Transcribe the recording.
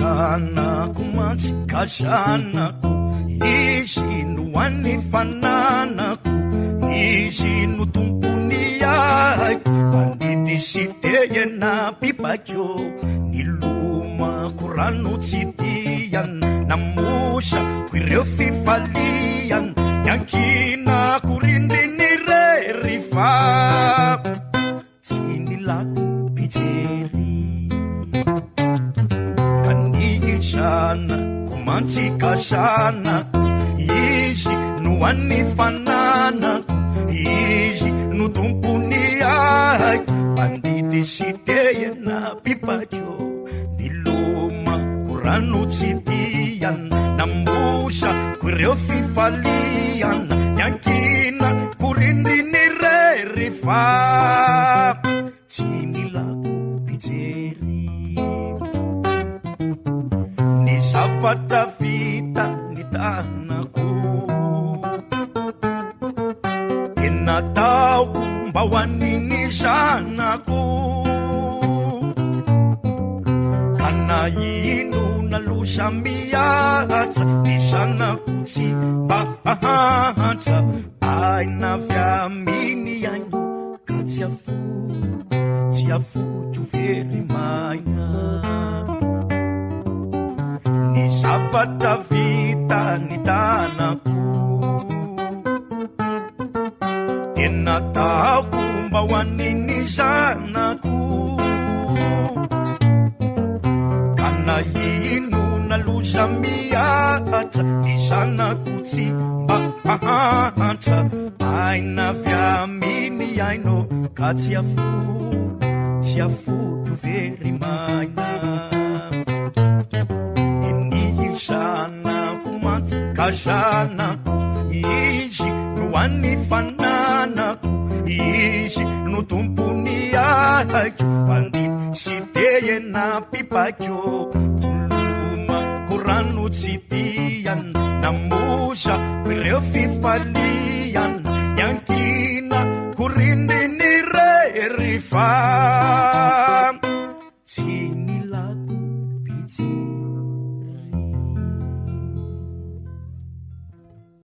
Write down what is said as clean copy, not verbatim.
Zanako mantsikasanako, izy no an'ny fananako, izy no tompony aiko, bandidy sy tena pipakyo, nilomako rano tsy tiany, namosako ireo fifaliany, niankinako rindriny rehefa tsy nilako pijery. Zanako mantsikasanako, izy no an'ny fananako, izy no tompony aiko, bandidy sy tena pipakyo, nilomako rano tsy tiany, namosako ireo fifaliany, niankinako rindriny rehefa tsy nilako pijery. Zavatra vita ny tanako, tena taoko mba ho an'iny zanako, ka na ino na loza miatra, ny zanako tsy mba hahatra, aina avy aminy aino ka tsy afoto very maina. Zavatra vita ny tanako, tena taoko mba ho an'iny zanako, ka na ino na loza miatra, ny zanako tsy mba hahatra, aina avy aminy aino ka tsy afoto very maina. Zanako mantsikasanako, izy no an'ny fananako, izy no tompony aiko, bandidy sy tena pipakyo, tulomako rano tsy tiany, namosako ireo fifaliany,